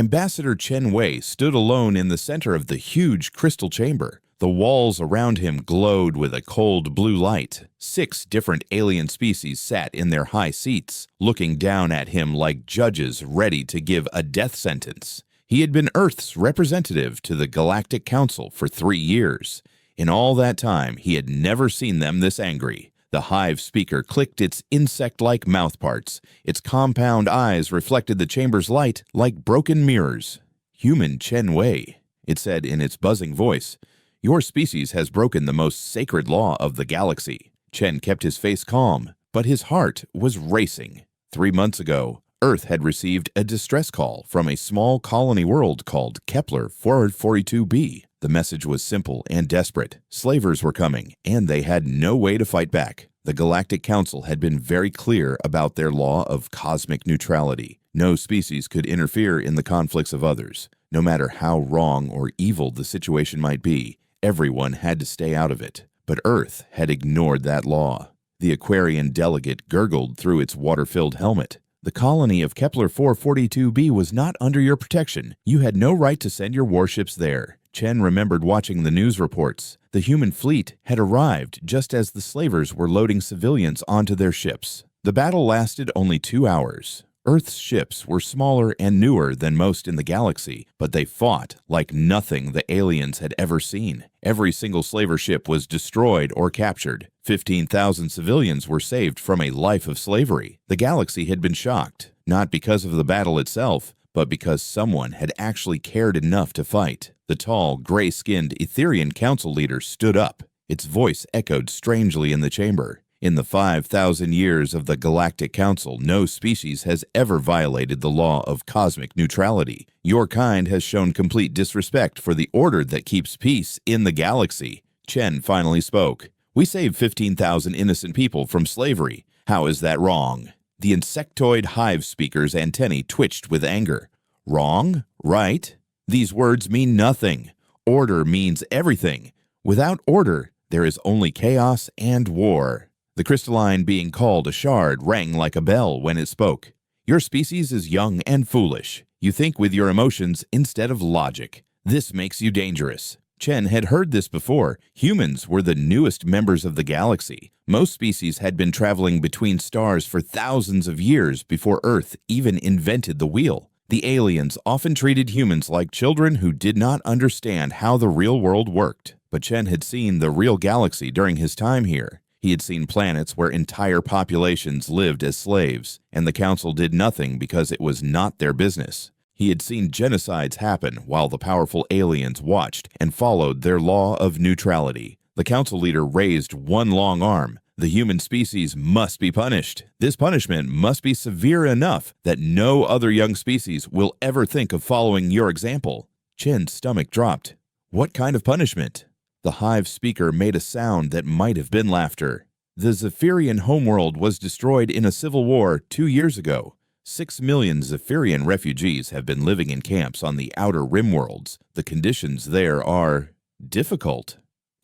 Ambassador Chen Wei stood alone in the center of the huge crystal chamber. The walls around him glowed with a cold blue light. 6 different alien species sat in their high seats, looking down at him like judges ready to give a death sentence. He had been Earth's representative to the Galactic Council for 3 years. In all that time, he had never seen them this angry. The hive speaker clicked its insect-like mouthparts. Its compound eyes reflected the chamber's light like broken mirrors. "Human Chen Wei," it said in its buzzing voice. "Your species has broken the most sacred law of the galaxy." Chen kept his face calm, but his heart was racing. 3 months ago, Earth had received a distress call from a small colony world called Kepler 442b. The message was simple and desperate. Slavers were coming, and they had no way to fight back. The Galactic Council had been very clear about their law of cosmic neutrality. No species could interfere in the conflicts of others. No matter how wrong or evil the situation might be, everyone had to stay out of it. But Earth had ignored that law. The Aquarian delegate gurgled through its water-filled helmet. "The colony of Kepler 442b was not under your protection. You had no right to send your warships there." Chen remembered watching the news reports. The human fleet had arrived just as the slavers were loading civilians onto their ships. The battle lasted only 2 hours. Earth's ships were smaller and newer than most in the galaxy, but they fought like nothing the aliens had ever seen. Every single slaver ship was destroyed or captured. 15,000 civilians were saved from a life of slavery. The galaxy had been shocked, not because of the battle itself, but because someone had actually cared enough to fight. The tall, gray-skinned Etherian council leader stood up. Its voice echoed strangely in the chamber. "In the 5,000 years of the Galactic Council, no species has ever violated the law of cosmic neutrality. Your kind has shown complete disrespect for the order that keeps peace in the galaxy." Chen finally spoke. "We saved 15,000 innocent people from slavery. How is that wrong?" The insectoid hive speaker's antennae twitched with anger. "Wrong? Right? These words mean nothing. Order means everything. Without order, there is only chaos and war." The crystalline being called a shard rang like a bell when it spoke. "Your species is young and foolish. You think with your emotions instead of logic. This makes you dangerous." Chen had heard this before. Humans were the newest members of the galaxy. Most species had been traveling between stars for thousands of years before Earth even invented the wheel. The aliens often treated humans like children who did not understand how the real world worked. But Chen had seen the real galaxy during his time here. He had seen planets where entire populations lived as slaves, and the Council did nothing because it was not their business. He had seen genocides happen while the powerful aliens watched and followed their law of neutrality. The Council leader raised one long arm. "The human species must be punished. This punishment must be severe enough that no other young species will ever think of following your example." Chen's stomach dropped. "What kind of punishment?" The hive speaker made a sound that might have been laughter. "The Zephyrian homeworld was destroyed in a civil war 2 years ago. 6 million Zephyrian refugees have been living in camps on the outer rim worlds. The conditions there are difficult."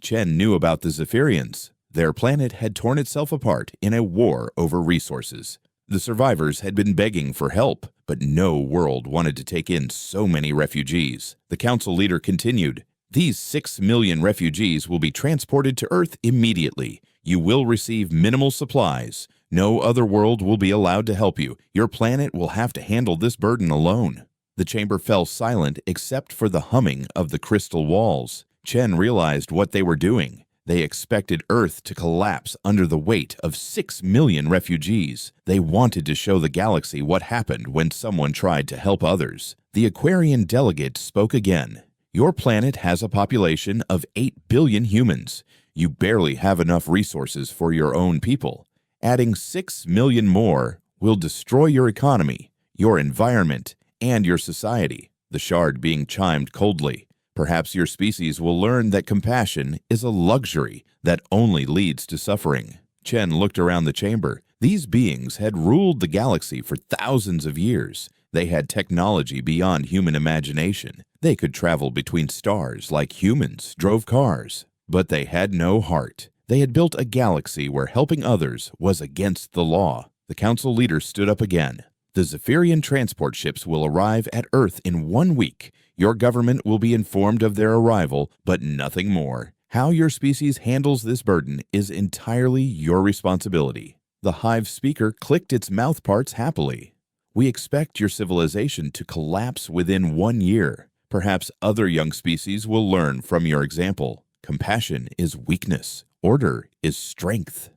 Chen knew about the Zephyrians. Their planet had torn itself apart in a war over resources. The survivors had been begging for help, but no world wanted to take in so many refugees. The council leader continued, "These 6 million refugees will be transported to Earth immediately. You will receive minimal supplies. No other world will be allowed to help you. Your planet will have to handle this burden alone." The chamber fell silent except for the humming of the crystal walls. Chen realized what they were doing. They expected Earth to collapse under the weight of 6 million refugees. They wanted to show the galaxy what happened when someone tried to help others. The Aquarian delegate spoke again. "Your planet has a population of 8 billion humans. You barely have enough resources for your own people. Adding 6 million more will destroy your economy, your environment, and your society." The shard being chimed coldly. "Perhaps your species will learn that compassion is a luxury that only leads to suffering." Chen looked around the chamber. These beings had ruled the galaxy for thousands of years. They had technology beyond human imagination. They could travel between stars like humans drove cars. But they had no heart. They had built a galaxy where helping others was against the law. The council leader stood up again. The Zephyrian transport ships will arrive at Earth in 1 week. Your government will be informed of their arrival, but nothing more. How your species handles this burden is entirely your responsibility." The hive speaker clicked its mouthparts happily. "We expect your civilization to collapse within 1 year. Perhaps other young species will learn from your example. Compassion is weakness. Order is strength."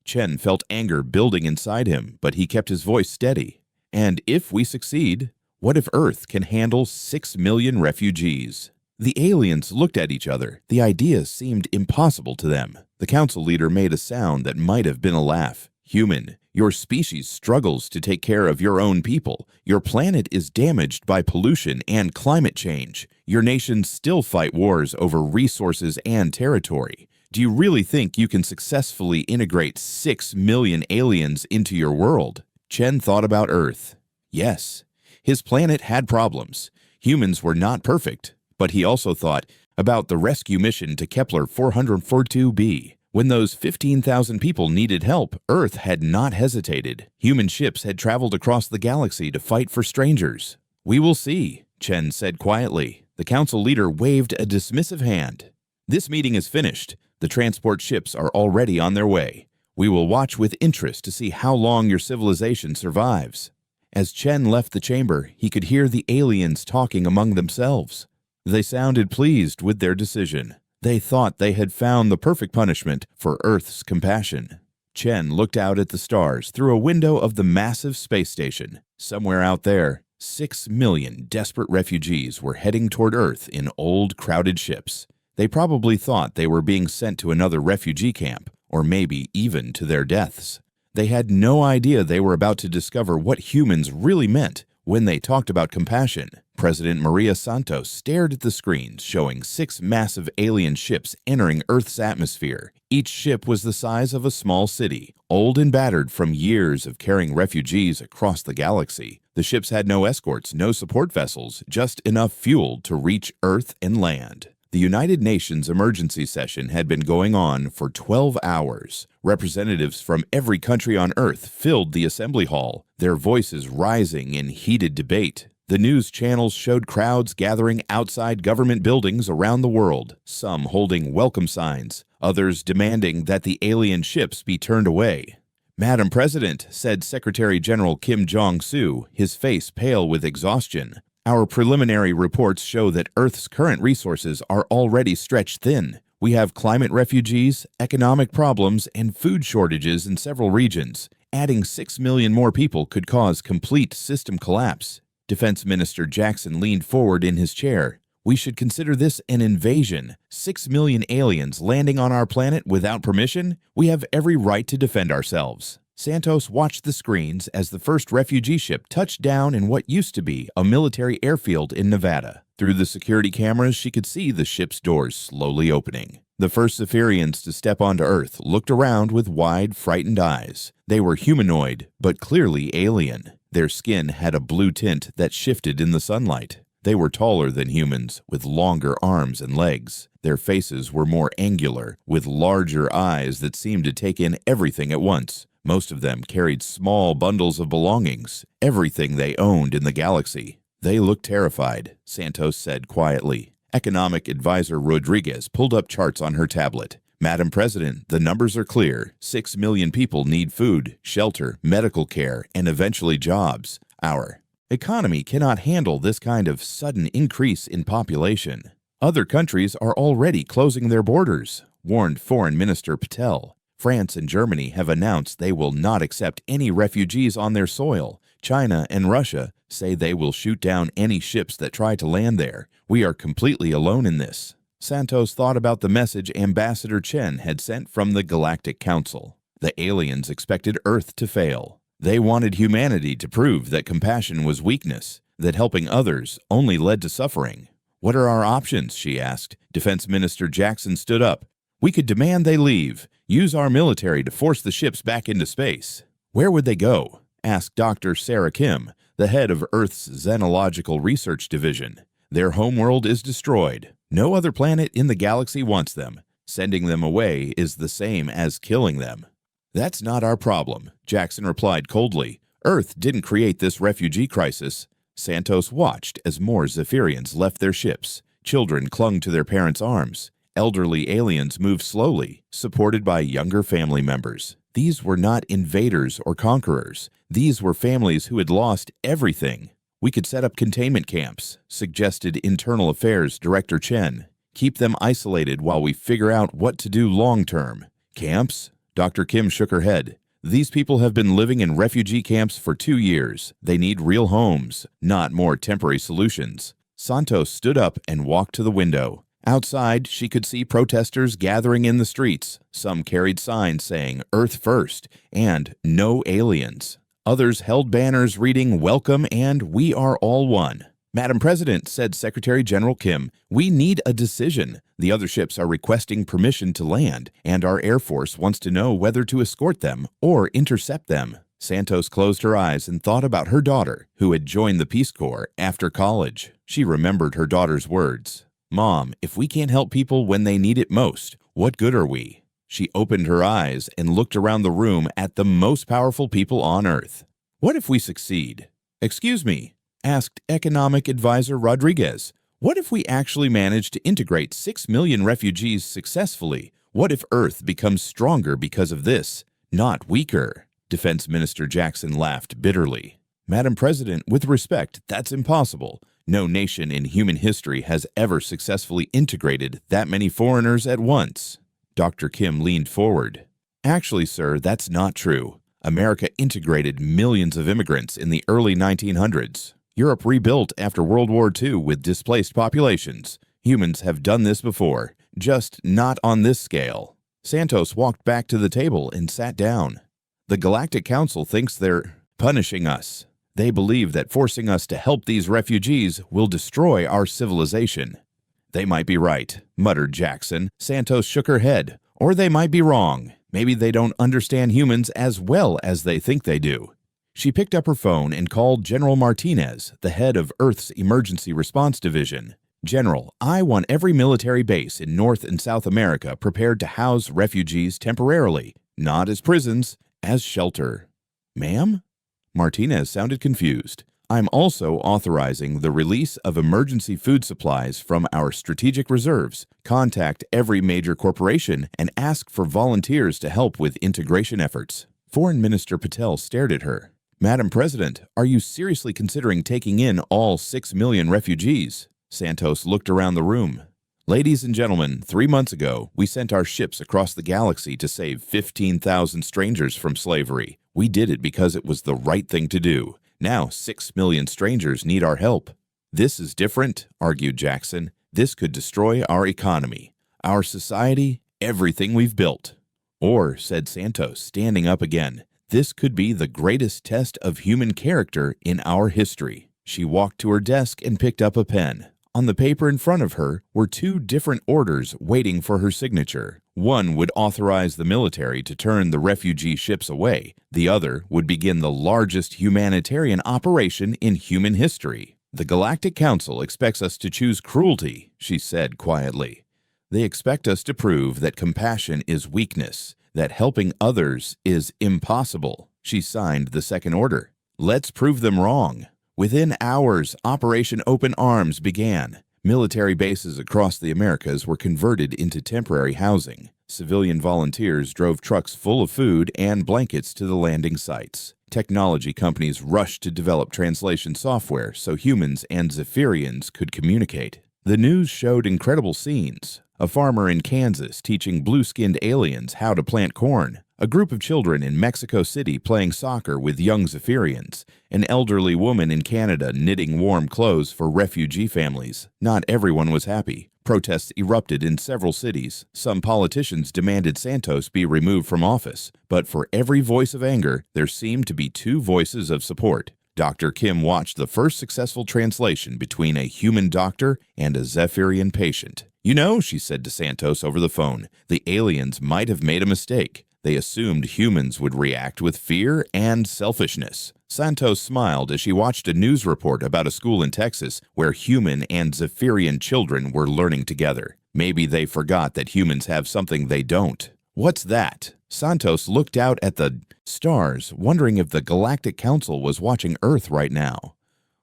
Chen felt anger building inside him, but he kept his voice steady. "And if we succeed, what if Earth can handle 6 million refugees?" The aliens looked at each other. The idea seemed impossible to them. The council leader made a sound that might have been a laugh. "Human, your species struggles to take care of your own people. Your planet is damaged by pollution and climate change. Your nations still fight wars over resources and territory. Do you really think you can successfully integrate 6 million aliens into your world?" Chen thought about Earth. Yes, his planet had problems. Humans were not perfect, but he also thought about the rescue mission to Kepler 442b. When those 15,000 people needed help, Earth had not hesitated. Human ships had traveled across the galaxy to fight for strangers. "We will see," Chen said quietly. The council leader waved a dismissive hand. "This meeting is finished. The transport ships are already on their way. We will watch with interest to see how long your civilization survives." As Chen left the chamber, he could hear the aliens talking among themselves. They sounded pleased with their decision. They thought they had found the perfect punishment for Earth's compassion. Chen looked out at the stars through a window of the massive space station. Somewhere out there, 6 million desperate refugees were heading toward Earth in old, crowded ships. They probably thought they were being sent to another refugee camp, or maybe even to their deaths. They had no idea they were about to discover what humans really meant when they talked about compassion. President Maria Santos stared at the screens showing 6 massive alien ships entering Earth's atmosphere. Each ship was the size of a small city, old and battered from years of carrying refugees across the galaxy. The ships had no escorts, no support vessels, just enough fuel to reach Earth and land. The United Nations emergency session had been going on for 12 hours. Representatives from every country on Earth filled the assembly hall, their voices rising in heated debate. The news channels showed crowds gathering outside government buildings around the world, some holding welcome signs, others demanding that the alien ships be turned away. "Madam President," said Secretary General Kim Jong-soo, his face pale with exhaustion, "our preliminary reports show that Earth's current resources are already stretched thin. We have climate refugees, economic problems, and food shortages in several regions. Adding 6 million more people could cause complete system collapse." Defense Minister Jackson leaned forward in his chair. "We should consider this an invasion. 6 million aliens landing on our planet without permission? We have every right to defend ourselves." Santos watched the screens as the first refugee ship touched down in what used to be a military airfield in Nevada. Through the security cameras, she could see the ship's doors slowly opening. The first Zephyrians to step onto Earth looked around with wide, frightened eyes. They were humanoid, but clearly alien. Their skin had a blue tint that shifted in the sunlight. They were taller than humans, with longer arms and legs. Their faces were more angular, with larger eyes that seemed to take in everything at once. Most of them carried small bundles of belongings, everything they owned in the galaxy. "They look terrified," Santos said quietly. Economic Advisor Rodriguez pulled up charts on her tablet. "Madam President, the numbers are clear. 6 million people need food, shelter, medical care, and eventually jobs. Our economy cannot handle this kind of sudden increase in population. Other countries are already closing their borders," warned Foreign Minister Patel. "France and Germany have announced they will not accept any refugees on their soil. China and Russia say they will shoot down any ships that try to land there. We are completely alone in this." Santos thought about the message Ambassador Chen had sent from the Galactic Council. The aliens expected Earth to fail. They wanted humanity to prove that compassion was weakness, that helping others only led to suffering. "What are our options?" she asked. Defense Minister Jackson stood up. "We could demand they leave, use our military to force the ships back into space." "Where would they go?" asked Dr. Sarah Kim, the head of Earth's Xenological Research Division. "Their homeworld is destroyed. No other planet in the galaxy wants them. Sending them away is the same as killing them." "That's not our problem," Jackson replied coldly. Earth didn't create this refugee crisis. Santos watched as more Zephyrians left their ships. Children clung to their parents' arms. Elderly aliens moved slowly, supported by younger family members. These were not invaders or conquerors. These were families who had lost everything. "We could set up containment camps," suggested Internal Affairs Director Chen. "Keep them isolated while we figure out what to do long-term." "Camps?" Dr. Kim shook her head. "These people have been living in refugee camps for 2 years. They need real homes, not more temporary solutions." Santos stood up and walked to the window. Outside, she could see protesters gathering in the streets. Some carried signs saying "Earth First" and "No Aliens." Others held banners reading "Welcome" and "We are all one." "Madam President," said Secretary General Kim, "we need a decision. The other ships are requesting permission to land, and our Air Force wants to know whether to escort them or intercept them." Santos closed her eyes and thought about her daughter, who had joined the Peace Corps after college. She remembered her daughter's words. "Mom, if we can't help people when they need it most, what good are we?" She opened her eyes and looked around the room at the most powerful people on Earth. "What if we succeed?" "Excuse me," asked Economic Advisor Rodriguez. "What if we actually manage to integrate 6 million refugees successfully? What if Earth becomes stronger because of this, not weaker?" Defense Minister Jackson laughed bitterly. "Madam President, with respect, that's impossible. No nation in human history has ever successfully integrated that many foreigners at once." Dr. Kim leaned forward. "Actually, sir, that's not true. America integrated millions of immigrants in the early 1900s. Europe rebuilt after World War II with displaced populations. Humans have done this before, just not on this scale." Santos walked back to the table and sat down. "The Galactic Council thinks they're punishing us. They believe that forcing us to help these refugees will destroy our civilization." "They might be right," muttered Jackson. Santos shook her head. "Or they might be wrong. Maybe they don't understand humans as well as they think they do." She picked up her phone and called General Martinez, the head of Earth's Emergency Response Division. "General, I want every military base in North and South America prepared to house refugees temporarily, not as prisons, as shelter." "Ma'am?" Martinez sounded confused. "I'm also authorizing the release of emergency food supplies from our strategic reserves. Contact every major corporation and ask for volunteers to help with integration efforts." Foreign Minister Patel stared at her. "Madam President, are you seriously considering taking in all 6 million refugees?" Santos looked around the room. "Ladies and gentlemen, 3 months ago, we sent our ships across the galaxy to save 15,000 strangers from slavery. We did it because it was the right thing to do. Now 6 million strangers need our help." "This is different," argued Jackson. "This could destroy our economy, our society, everything we've built." "Or," said Santos, standing up again, "this could be the greatest test of human character in our history." She walked to her desk and picked up a pen. On the paper in front of her were 2 different orders waiting for her signature. One would authorize the military to turn the refugee ships away. The other would begin the largest humanitarian operation in human history. "The Galactic Council expects us to choose cruelty," she said quietly. "They expect us to prove that compassion is weakness, that helping others is impossible." She signed the second order. "Let's prove them wrong." Within hours, Operation Open Arms began. Military bases across the Americas were converted into temporary housing. Civilian volunteers drove trucks full of food and blankets to the landing sites. Technology companies rushed to develop translation software so humans and Zephyrians could communicate. The news showed incredible scenes. A farmer in Kansas teaching blue-skinned aliens how to plant corn. A group of children in Mexico City playing soccer with young Zephyrians. An elderly woman in Canada knitting warm clothes for refugee families. Not everyone was happy. Protests erupted in several cities. Some politicians demanded Santos be removed from office. But for every voice of anger, there seemed to be 2 voices of support. Dr. Kim watched the first successful translation between a human doctor and a Zephyrian patient. "You know," she said to Santos over the phone, "the aliens might have made a mistake. They assumed humans would react with fear and selfishness." Santos smiled as she watched a news report about a school in Texas where human and Zephyrian children were learning together. Maybe they forgot that humans have something they don't. "What's that?" Santos looked out at the stars, wondering if the Galactic Council was watching Earth right now.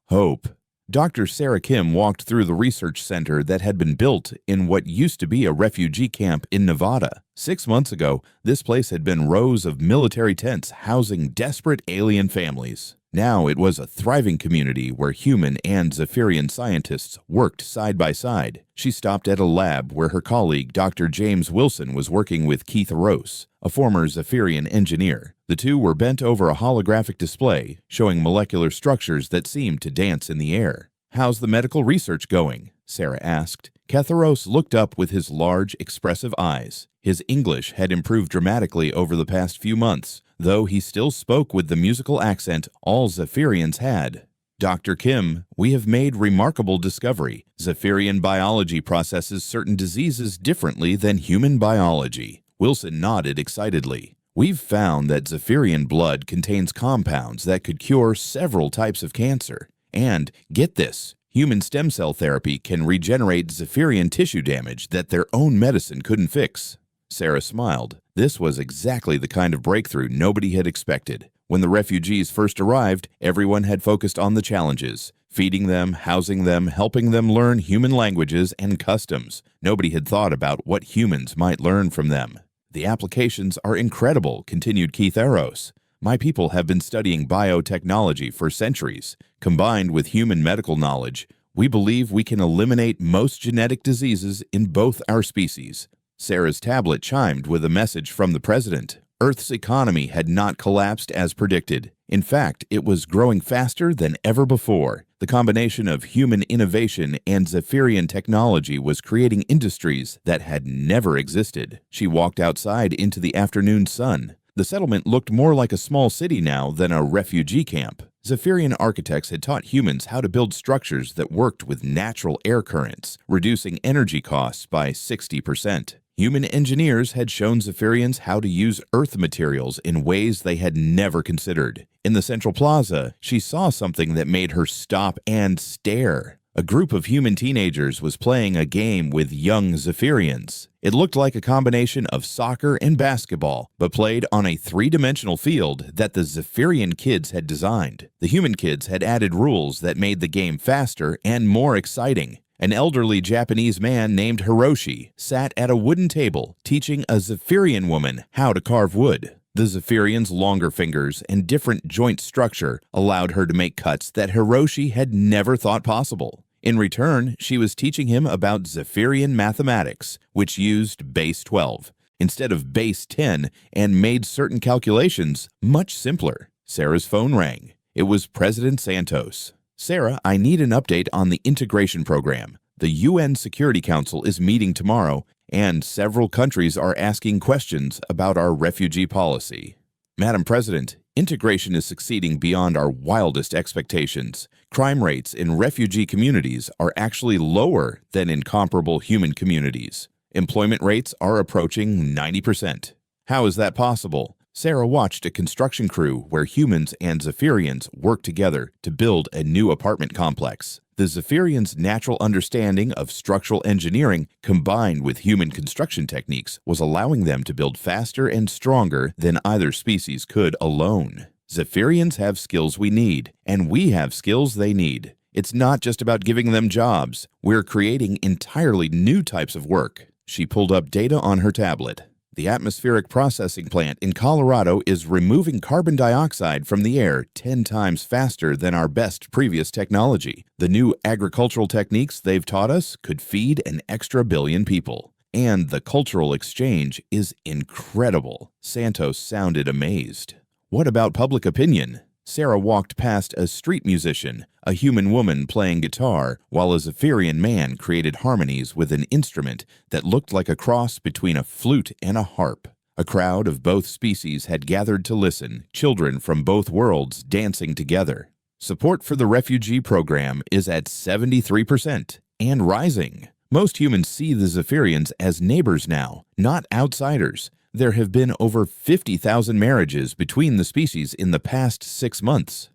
Hope. Dr. Sarah Kim walked through the research center that had been built in what used to be a refugee camp in Nevada. 6 months ago, this place had been rows of military tents housing desperate alien families. Now it was a thriving community where human and Zephyrian scientists worked side by side. She stopped at a lab where her colleague Dr. James Wilson was working with Keith Rose, a former Zephyrian engineer. The two were bent over a holographic display showing molecular structures that seemed to dance in the air. "How's the medical research going?" Sarah asked. Ketharos looked up with his large, expressive eyes. His English had improved dramatically over the past few months, though he still spoke with the musical accent all Zephyrians had. "Dr. Kim, we have made remarkable discovery. Zephyrian biology processes certain diseases differently than human biology." Wilson nodded excitedly. "We've found that Zephyrian blood contains compounds that could cure several types of cancer. And, get this, human stem cell therapy can regenerate Zephyrian tissue damage that their own medicine couldn't fix." Sarah smiled. This was exactly the kind of breakthrough nobody had expected. When the refugees first arrived, everyone had focused on the challenges: feeding them, housing them, helping them learn human languages and customs. Nobody had thought about what humans might learn from them. "The applications are incredible," continued Keith Eros. "My people have been studying biotechnology for centuries. Combined with human medical knowledge, we believe we can eliminate most genetic diseases in both our species." Sarah's tablet chimed with a message from the president. Earth's economy had not collapsed as predicted. In fact, it was growing faster than ever before. The combination of human innovation and Zephyrian technology was creating industries that had never existed. She walked outside into the afternoon sun. The settlement looked more like a small city now than a refugee camp. Zephyrian architects had taught humans how to build structures that worked with natural air currents, reducing energy costs by 60%. Human engineers had shown Zephyrians how to use Earth materials in ways they had never considered. In the central plaza, she saw something that made her stop and stare. A group of human teenagers was playing a game with young Zephyrians. It looked like a combination of soccer and basketball, but played on a three-dimensional field that the Zephyrian kids had designed. The human kids had added rules that made the game faster and more exciting. An elderly Japanese man named Hiroshi sat at a wooden table teaching a Zephyrian woman how to carve wood. The Zephyrian's longer fingers and different joint structure allowed her to make cuts that Hiroshi had never thought possible. In return, she was teaching him about Zephyrian mathematics, which used base 12 instead of base 10 and made certain calculations much simpler. Sarah's phone rang. It was President Santos. "Sarah, I need an update on the integration program. The UN Security Council is meeting tomorrow, and several countries are asking questions about our refugee policy." "Madam President, integration is succeeding beyond our wildest expectations. Crime rates in refugee communities are actually lower than in comparable human communities. Employment rates are approaching 90%. How is that possible?" Sarah watched a construction crew where humans and Zephyrians worked together to build a new apartment complex. The Zephyrians' natural understanding of structural engineering combined with human construction techniques was allowing them to build faster and stronger than either species could alone. "Zephyrians have skills we need, and we have skills they need. It's not just about giving them jobs. We're creating entirely new types of work." She pulled up data on her tablet. The atmospheric processing plant in Colorado is removing carbon dioxide from the air 10 times faster than our best previous technology. The new agricultural techniques they've taught us could feed an extra billion people. And the cultural exchange is incredible. Santos sounded amazed. "What about public opinion?" Sarah walked past a street musician, a human woman playing guitar, while a Zephyrian man created harmonies with an instrument that looked like a cross between a flute and a harp. A crowd of both species had gathered to listen, children from both worlds dancing together. Support for the refugee program is at 73% and rising. Most humans see the Zephyrians as neighbors now, not outsiders. There have been over 50,000 marriages between the species in the past 6 months.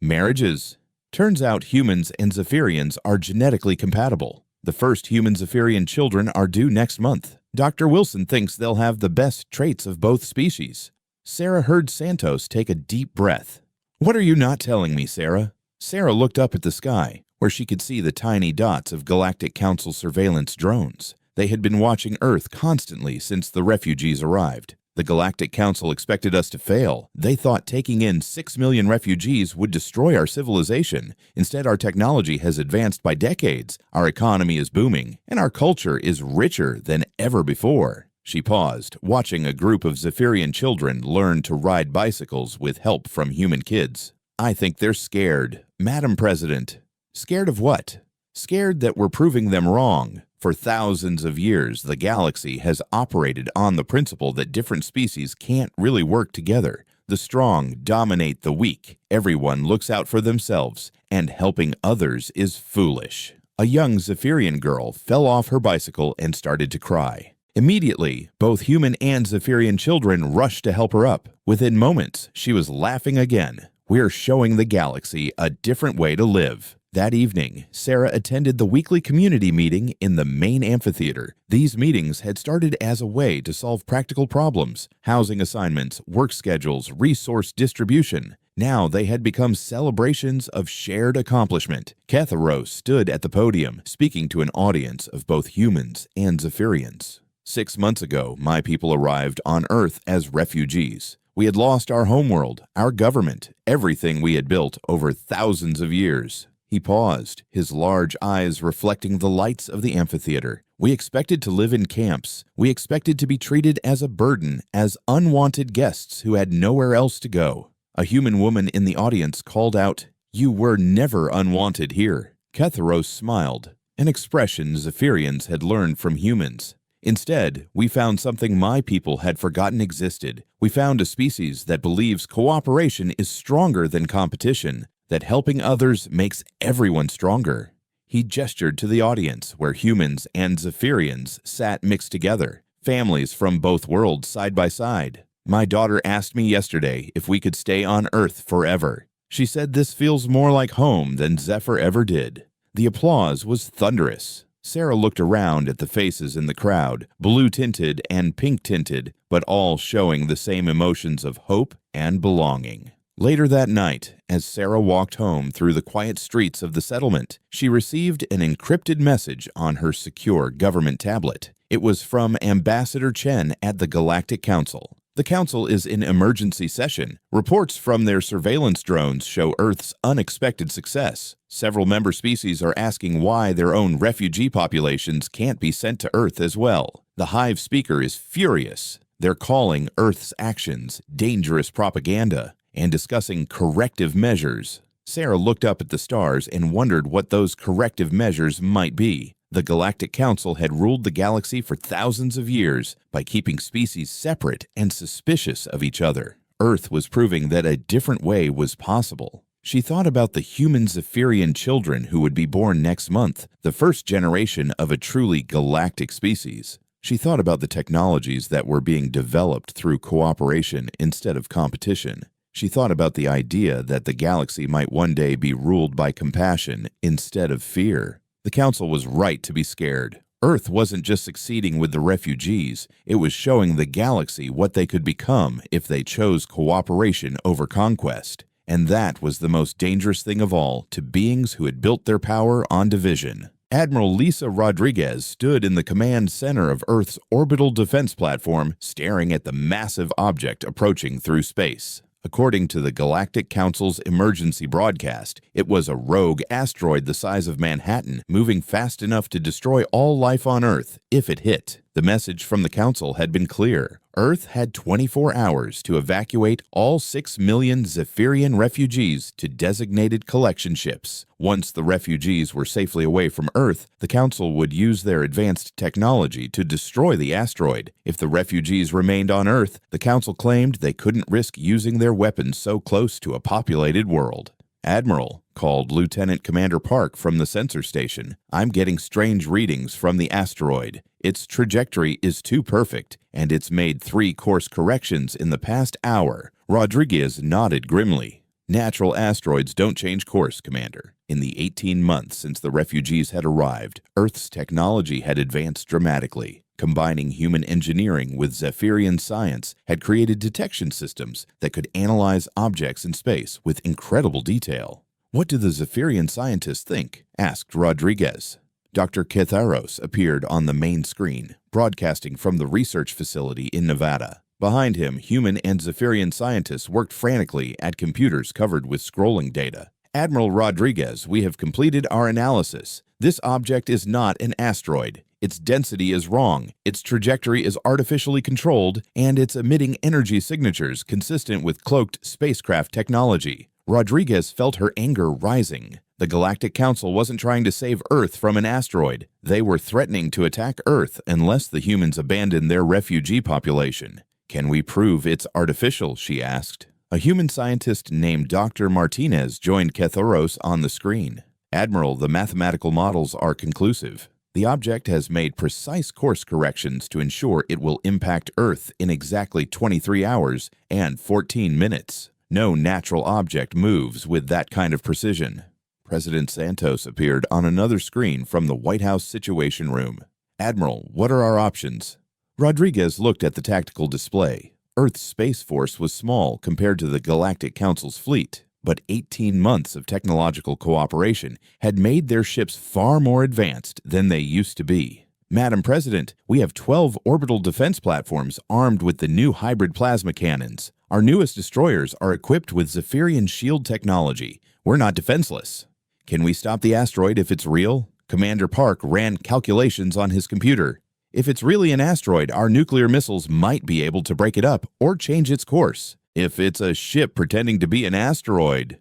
Marriages. Turns out humans and Zephyrians are genetically compatible. The first human Zephyrian children are due next month. Dr. Wilson thinks they'll have the best traits of both species. Sarah heard Santos take a deep breath. What are you not telling me, Sarah? Sarah looked up at the sky, where she could see the tiny dots of Galactic Council surveillance drones. They had been watching Earth constantly since the refugees arrived. The Galactic Council expected us to fail. They thought taking in 6 million refugees would destroy our civilization. Instead, our technology has advanced by decades, our economy is booming, and our culture is richer than ever before. She paused, watching a group of Zephyrian children learn to ride bicycles with help from human kids. I think they're scared, Madam President. Scared of what? Scared that we're proving them wrong. For thousands of years, the galaxy has operated on the principle that different species can't really work together. The strong dominate the weak. Everyone looks out for themselves, and helping others is foolish. A young Zephyrian girl fell off her bicycle and started to cry. Immediately, both human and Zephyrian children rushed to help her up. Within moments, she was laughing again. We're showing the galaxy a different way to live. That evening, Sarah attended the weekly community meeting in the main amphitheater. These meetings had started as a way to solve practical problems, housing assignments, work schedules, resource distribution. Now they had become celebrations of shared accomplishment. Ketharos stood at the podium, speaking to an audience of both humans and Zephyrians. 6 months ago, my people arrived on Earth as refugees. We had lost our homeworld, our government, everything we had built over thousands of years. He paused, his large eyes reflecting the lights of the amphitheater. We expected to live in camps. We expected to be treated as a burden, as unwanted guests who had nowhere else to go. A human woman in the audience called out, "You were never unwanted here." Ketharos smiled, an expression Zephyrians had learned from humans. Instead, we found something my people had forgotten existed. We found a species that believes cooperation is stronger than competition, that helping others makes everyone stronger. He gestured to the audience, where humans and Zephyrians sat mixed together, families from both worlds side by side. My daughter asked me yesterday if we could stay on Earth forever. She said this feels more like home than Zephyr ever did. The applause was thunderous. Sarah looked around at the faces in the crowd, blue-tinted and pink-tinted, but all showing the same emotions of hope and belonging. Later that night, as Sarah walked home through the quiet streets of the settlement, she received an encrypted message on her secure government tablet. It was from Ambassador Chen at the Galactic Council. The Council is in emergency session. Reports from their surveillance drones show Earth's unexpected success. Several member species are asking why their own refugee populations can't be sent to Earth as well. The Hive speaker is furious. They're calling Earth's actions dangerous propaganda and discussing corrective measures. Sarah looked up at the stars and wondered what those corrective measures might be. The Galactic Council had ruled the galaxy for thousands of years by keeping species separate and suspicious of each other. Earth was proving that a different way was possible. She thought about the human Zephyrian children who would be born next month, the first generation of a truly galactic species. She thought about the technologies that were being developed through cooperation instead of competition. She thought about the idea that the galaxy might one day be ruled by compassion instead of fear. The Council was right to be scared. Earth wasn't just succeeding with the refugees, it was showing the galaxy what they could become if they chose cooperation over conquest. And that was the most dangerous thing of all to beings who had built their power on division. Admiral Lisa Rodriguez stood in the command center of Earth's orbital defense platform, staring at the massive object approaching through space. According to the Galactic Council's emergency broadcast, it was a rogue asteroid the size of Manhattan, moving fast enough to destroy all life on Earth if it hit. The message from the Council had been clear. Earth had 24 hours to evacuate all 6 million Zephyrian refugees to designated collection ships. Once the refugees were safely away from Earth, the Council would use their advanced technology to destroy the asteroid. If the refugees remained on Earth, the Council claimed they couldn't risk using their weapons so close to a populated world. "Admiral," called Lieutenant Commander Park from the sensor station, "I'm getting strange readings from the asteroid. Its trajectory is too perfect, and it's made 3 course corrections in the past hour." Rodriguez nodded grimly. "Natural asteroids don't change course, Commander. In the 18 months since the refugees had arrived, Earth's technology had advanced dramatically. Combining human engineering with Zephyrian science had created detection systems that could analyze objects in space with incredible detail. "What do the Zephyrian scientists think?" asked Rodriguez. Dr. Ketharos appeared on the main screen, broadcasting from the research facility in Nevada. Behind him, human and Zephyrian scientists worked frantically at computers covered with scrolling data. "Admiral Rodriguez, we have completed our analysis. This object is not an asteroid. Its density is wrong, its trajectory is artificially controlled, and it's emitting energy signatures consistent with cloaked spacecraft technology." Rodriguez felt her anger rising. The Galactic Council wasn't trying to save Earth from an asteroid. They were threatening to attack Earth unless the humans abandoned their refugee population. "Can we prove it's artificial?" she asked. A human scientist named Dr. Martinez joined Ketharos on the screen. "Admiral, the mathematical models are conclusive. The object has made precise course corrections to ensure it will impact Earth in exactly 23 hours and 14 minutes. No natural object moves with that kind of precision." President Santos appeared on another screen from the White House Situation Room. "Admiral, what are our options?" Rodriguez looked at the tactical display. Earth's Space Force was small compared to the Galactic Council's fleet, but 18 months of technological cooperation had made their ships far more advanced than they used to be. "Madam President, we have 12 orbital defense platforms armed with the new hybrid plasma cannons. Our newest destroyers are equipped with Zephyrian shield technology. We're not defenseless." "Can we stop the asteroid if it's real?" Commander Park ran calculations on his computer. "If it's really an asteroid, our nuclear missiles might be able to break it up or change its course. If it's a ship pretending to be an asteroid,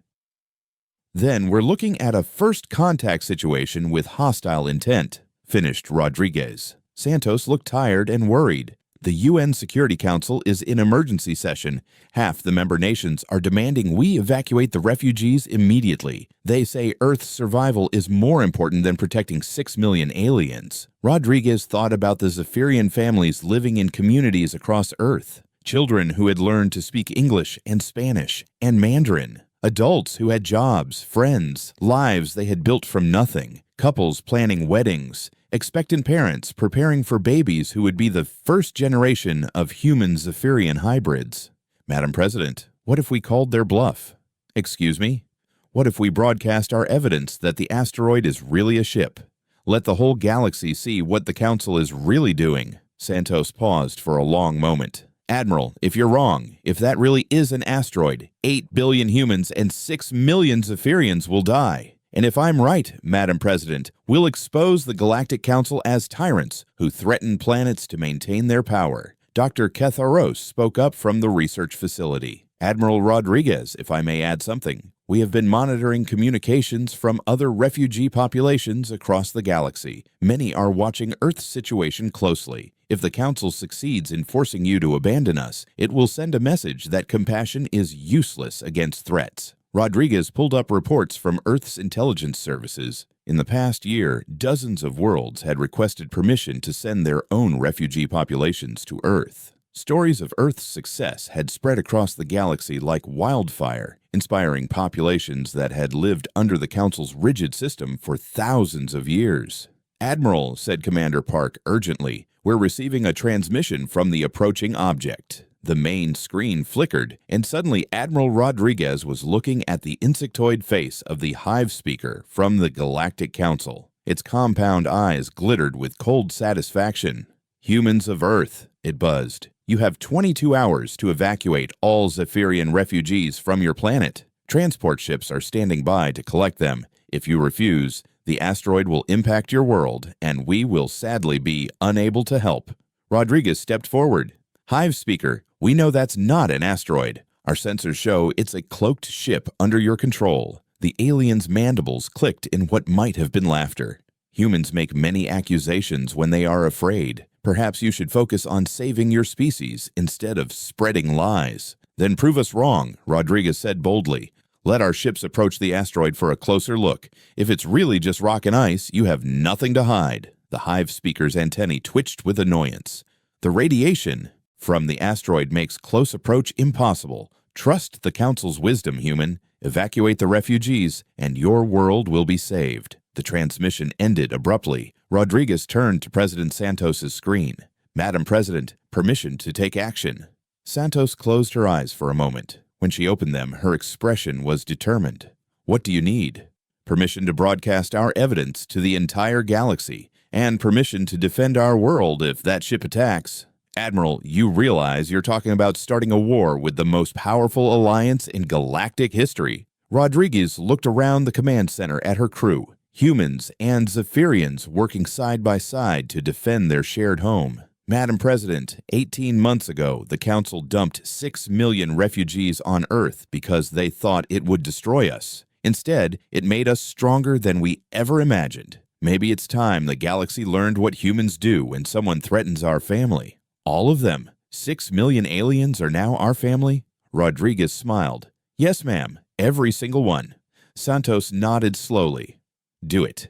then we're looking at a first contact situation with hostile intent," finished Rodriguez. Santos looked tired and worried. "The UN Security Council is in emergency session. Half the member nations are demanding we evacuate the refugees immediately. They say Earth's survival is more important than protecting 6 million aliens." Rodriguez thought about the Zephyrian families living in communities across Earth. Children who had learned to speak English and Spanish and Mandarin. Adults who had jobs, friends, lives they had built from nothing. Couples planning weddings. Expectant parents preparing for babies who would be the first generation of human Zephyrian hybrids. "Madam President, what if we called their bluff?" "Excuse me? What if we broadcast our evidence that the asteroid is really a ship? Let the whole galaxy see what the Council is really doing." Santos paused for a long moment. "Admiral, if you're wrong, if that really is an asteroid, 8 billion humans and 6 million Zephyrians will die. And if I'm right, Madam President, we'll expose the Galactic Council as tyrants who threaten planets to maintain their power." Dr. Ketharos spoke up from the research facility. "Admiral Rodriguez, if I may add something, we have been monitoring communications from other refugee populations across the galaxy. Many are watching Earth's situation closely. If the Council succeeds in forcing you to abandon us, it will send a message that compassion is useless against threats." Rodriguez pulled up reports from Earth's intelligence services. In the past year, dozens of worlds had requested permission to send their own refugee populations to Earth. Stories of Earth's success had spread across the galaxy like wildfire, inspiring populations that had lived under the Council's rigid system for thousands of years. "Admiral," said Commander Park urgently, "we're receiving a transmission from the approaching object." The main screen flickered, and suddenly Admiral Rodriguez was looking at the insectoid face of the hive speaker from the Galactic Council. Its compound eyes glittered with cold satisfaction. "Humans of Earth," it buzzed, "you have 22 hours to evacuate all Zephyrian refugees from your planet. Transport ships are standing by to collect them. If you refuse, the asteroid will impact your world, and we will sadly be unable to help." Rodriguez stepped forward. "Hive speaker, we know that's not an asteroid. Our sensors show it's a cloaked ship under your control." The alien's mandibles clicked in what might have been laughter. "Humans make many accusations when they are afraid. Perhaps you should focus on saving your species instead of spreading lies." "Then prove us wrong," Rodriguez said boldly. "Let our ships approach the asteroid for a closer look. If it's really just rock and ice, you have nothing to hide." The hive speaker's antennae twitched with annoyance. "The radiation from the asteroid makes close approach impossible. Trust the Council's wisdom, human. Evacuate the refugees, and your world will be saved." The transmission ended abruptly. Rodriguez turned to President Santos's screen. Madam President, permission to take action. Santos closed her eyes for a moment. When she opened them, her expression was determined. What do you need? Permission to broadcast our evidence to the entire galaxy, and permission to defend our world if that ship attacks. Admiral, you realize you're talking about starting a war with the most powerful alliance in galactic history. Rodriguez looked around the command center at her crew, humans and Zephyrians working side by side to defend their shared home. Madam President, 18 months ago, the Council dumped 6 million refugees on Earth because they thought it would destroy us. Instead, it made us stronger than we ever imagined. Maybe it's time the galaxy learned what humans do when someone threatens our family. All of them. 6 million aliens are now our family? Rodriguez smiled. Yes, ma'am. Every single one. Santos nodded slowly. Do it.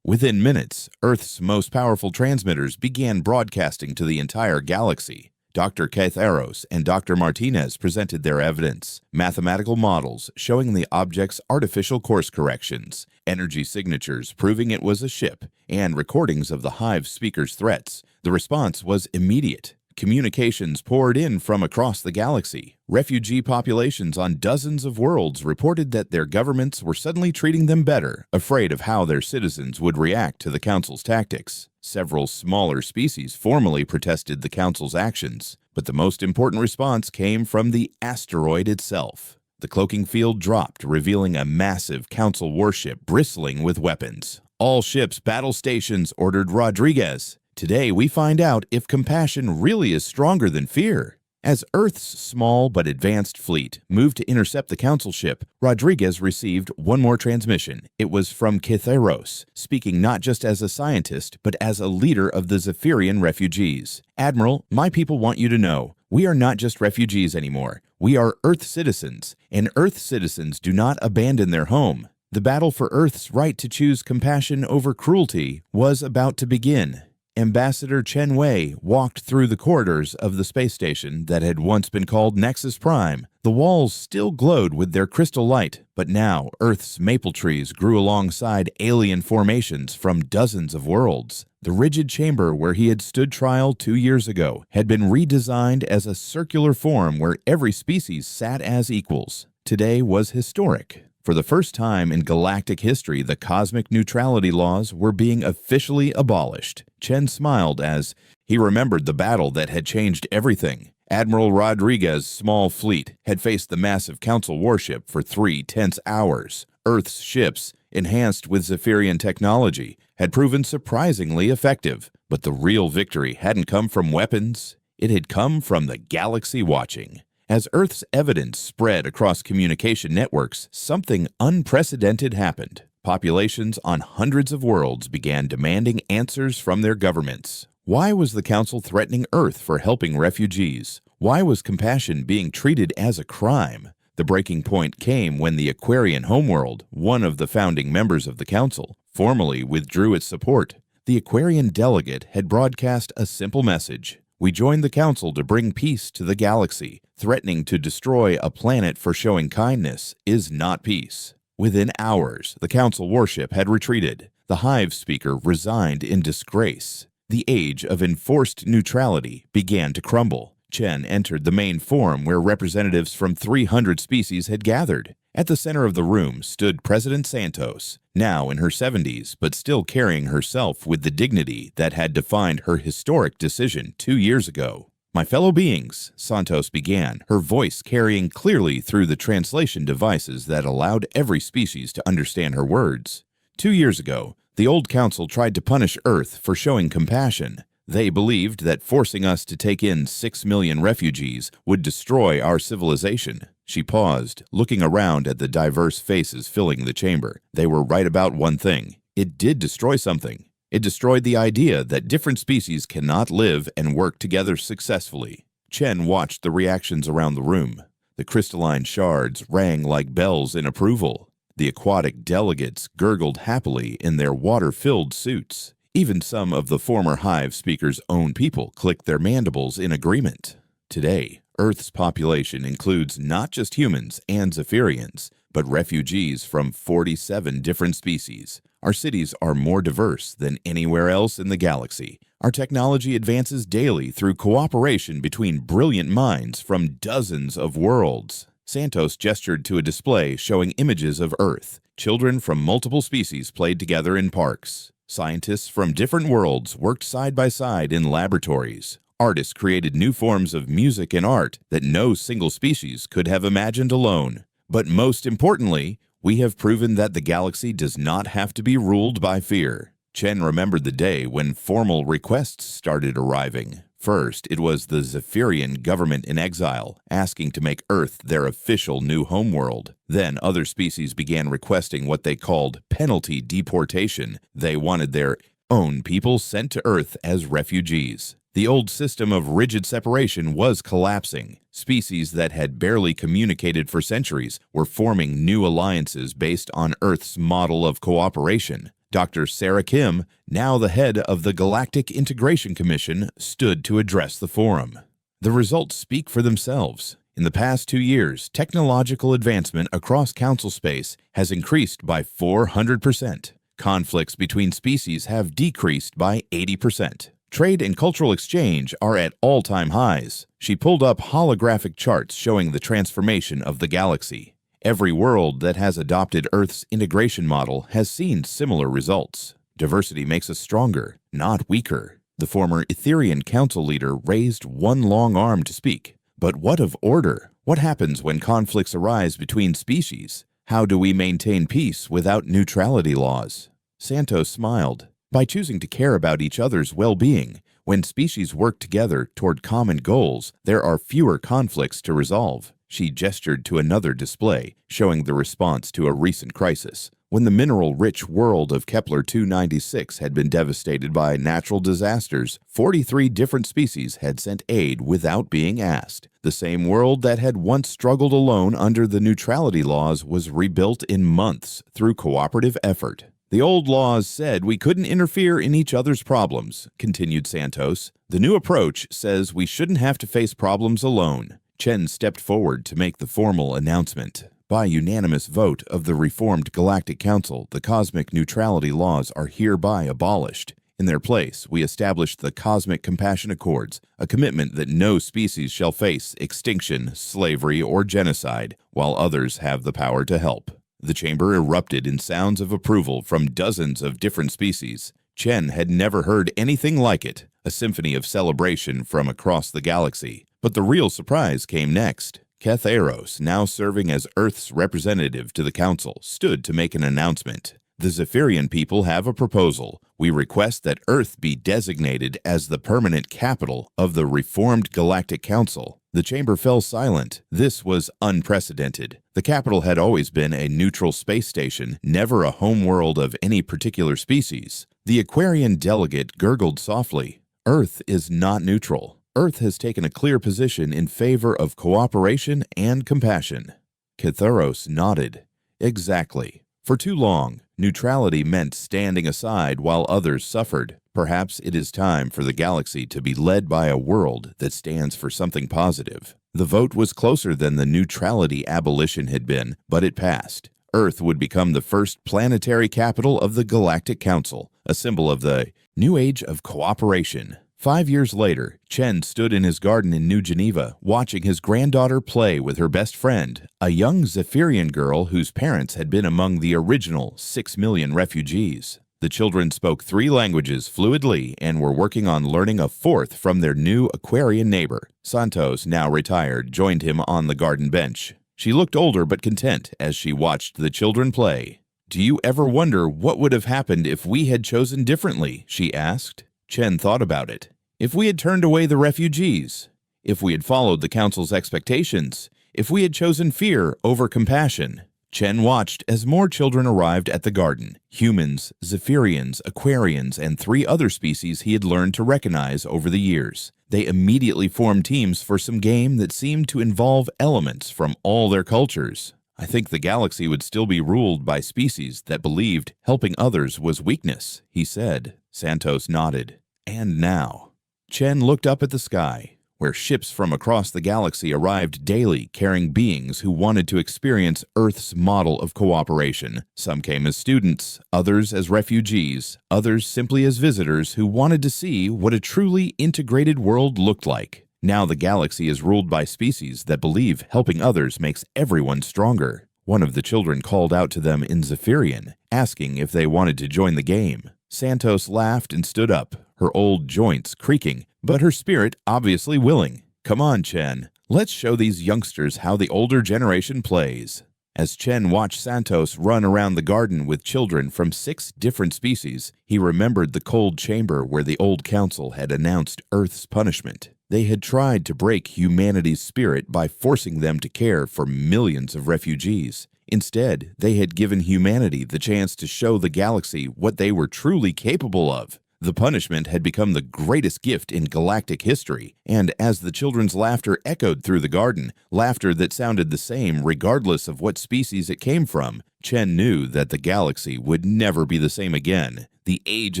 Within minutes, Earth's most powerful transmitters began broadcasting to the entire galaxy. Dr. Catheros and Dr. Martinez presented their evidence, mathematical models showing the object's artificial course corrections, energy signatures proving it was a ship, and recordings of the Hive speaker's threats. The response was immediate. Communications poured in from across the galaxy. Refugee populations on dozens of worlds reported that their governments were suddenly treating them better, afraid of how their citizens would react to the Council's tactics. Several smaller species formally protested the Council's actions, but the most important response came from the asteroid itself. The cloaking field dropped, revealing a massive Council warship bristling with weapons. All ships, battle stations, ordered Rodriguez. Today, we find out if compassion really is stronger than fear. As Earth's small but advanced fleet moved to intercept the Council ship, Rodriguez received one more transmission. It was from Catheros, speaking not just as a scientist, but as a leader of the Zephyrian refugees. Admiral, my people want you to know, we are not just refugees anymore. We are Earth citizens, and Earth citizens do not abandon their home. The battle for Earth's right to choose compassion over cruelty was about to begin. Ambassador Chen Wei walked through the corridors of the space station that had once been called Nexus Prime. The walls still glowed with their crystal light, but now Earth's maple trees grew alongside alien formations from dozens of worlds. The rigid chamber where he had stood trial 2 years ago had been redesigned as a circular form where every species sat as equals. Today was historic. For the first time in galactic history, the cosmic neutrality laws were being officially abolished. Chen smiled as he remembered the battle that had changed everything. Admiral Rodriguez's small fleet had faced the massive Council warship for 3 tense hours. Earth's ships, enhanced with Zephyrian technology, had proven surprisingly effective. But the real victory hadn't come from weapons. It had come from the galaxy watching. As Earth's evidence spread across communication networks, something unprecedented happened. Populations on hundreds of worlds began demanding answers from their governments. Why was the Council threatening Earth for helping refugees? Why was compassion being treated as a crime? The breaking point came when the Aquarian homeworld, one of the founding members of the Council, formally withdrew its support. The Aquarian delegate had broadcast a simple message. We joined the Council to bring peace to the galaxy. Threatening to destroy a planet for showing kindness is not peace. Within hours, the Council warship had retreated. The Hive speaker resigned in disgrace. The age of enforced neutrality began to crumble. Chen entered the main forum where representatives from 300 species had gathered. At the center of the room stood President Santos, now in her 70s, but still carrying herself with the dignity that had defined her historic decision 2 years ago. My fellow beings, Santos began, her voice carrying clearly through the translation devices that allowed every species to understand her words. 2 years ago, the old Council tried to punish Earth for showing compassion. They believed that forcing us to take in 6 million refugees would destroy our civilization. She paused, looking around at the diverse faces filling the chamber. They were right about one thing. It did destroy something. It destroyed the idea that different species cannot live and work together successfully. Chen watched the reactions around the room. The crystalline shards rang like bells in approval. The aquatic delegates gurgled happily in their water-filled suits. Even some of the former Hive speaker's own people clicked their mandibles in agreement. Today, Earth's population includes not just humans and Zephyrians, but refugees from 47 different species. Our cities are more diverse than anywhere else in the galaxy. Our technology advances daily through cooperation between brilliant minds from dozens of worlds. Santos gestured to a display showing images of Earth. Children from multiple species played together in parks. Scientists from different worlds worked side by side in laboratories. Artists created new forms of music and art that no single species could have imagined alone. But most importantly, we have proven that the galaxy does not have to be ruled by fear. Chen remembered the day when formal requests started arriving. First, it was the Zephyrian government in exile, asking to make Earth their official new homeworld. Then other species began requesting what they called penalty deportation. They wanted their own people sent to Earth as refugees. The old system of rigid separation was collapsing. Species that had barely communicated for centuries were forming new alliances based on Earth's model of cooperation. Dr. Sarah Kim, now the head of the Galactic Integration Commission, stood to address the forum. The results speak for themselves. In the past 2 years, technological advancement across Council space has increased by 400%. Conflicts between species have decreased by 80%. Trade and cultural exchange are at all-time highs. She pulled up holographic charts showing the transformation of the galaxy. Every world that has adopted Earth's integration model has seen similar results. Diversity makes us stronger, not weaker. The former Etherian Council leader raised one long arm to speak. But what of order? What happens when conflicts arise between species? How do we maintain peace without neutrality laws? Santos smiled. By choosing to care about each other's well-being, when species work together toward common goals, there are fewer conflicts to resolve. She gestured to another display, showing the response to a recent crisis. When the mineral-rich world of Kepler-296 had been devastated by natural disasters, 43 different species had sent aid without being asked. The same world that had once struggled alone under the neutrality laws was rebuilt in months through cooperative effort. The old laws said we couldn't interfere in each other's problems, continued Santos. The new approach says we shouldn't have to face problems alone. Chen stepped forward to make the formal announcement. By unanimous vote of the Reformed Galactic Council, the cosmic neutrality laws are hereby abolished. In their place, we established the Cosmic Compassion Accords, a commitment that no species shall face extinction, slavery, or genocide, while others have the power to help. The chamber erupted in sounds of approval from dozens of different species. Chen had never heard anything like it, a symphony of celebration from across the galaxy. But the real surprise came next. Keth Eros, now serving as Earth's representative to the Council, stood to make an announcement. The Zephyrian people have a proposal. We request that Earth be designated as the permanent capital of the Reformed Galactic Council. The chamber fell silent. This was unprecedented. The capital had always been a neutral space station, never a homeworld of any particular species. The Aquarian delegate gurgled softly. Earth is not neutral. Earth has taken a clear position in favor of cooperation and compassion. Ketharos nodded. Exactly. For too long, neutrality meant standing aside while others suffered. Perhaps it is time for the galaxy to be led by a world that stands for something positive. The vote was closer than the neutrality abolition had been, but it passed. Earth would become the first planetary capital of the Galactic Council, a symbol of the new age of cooperation. 5 years later, Chen stood in his garden in New Geneva, watching his granddaughter play with her best friend, a young Zephyrian girl whose parents had been among the original 6 million refugees. The children spoke 3 languages fluidly and were working on learning a 4th from their new Aquarian neighbor. Santos, now retired, joined him on the garden bench. She looked older but content as she watched the children play. "Do you ever wonder what would have happened if we had chosen differently?" she asked. Chen thought about it. If we had turned away the refugees, if we had followed the Council's expectations, if we had chosen fear over compassion. Chen watched as more children arrived at the garden. Humans, Zephyrians, Aquarians, and 3 other species he had learned to recognize over the years. They immediately formed teams for some game that seemed to involve elements from all their cultures. I think the galaxy would still be ruled by species that believed helping others was weakness, he said. Santos nodded. And now. Chen looked up at the sky. where ships from across the galaxy arrived daily carrying beings who wanted to experience Earth's model of cooperation. Some came as students, others as refugees, others simply as visitors who wanted to see what a truly integrated world looked like. Now the galaxy is ruled by species that believe helping others makes everyone stronger. One of the children called out to them in Zephyrian, asking if they wanted to join the game. Santos laughed and stood up, her old joints creaking, but her spirit obviously willing. "Come on, Chen. Let's show these youngsters how the older generation plays." As Chen watched Santos run around the garden with children from 6 different species, he remembered the cold chamber where the old council had announced Earth's punishment. They had tried to break humanity's spirit by forcing them to care for millions of refugees. Instead, they had given humanity the chance to show the galaxy what they were truly capable of. The punishment had become the greatest gift in galactic history, and as the children's laughter echoed through the garden, laughter that sounded the same regardless of what species it came from, Chen knew that the galaxy would never be the same again. The age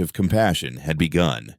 of compassion had begun.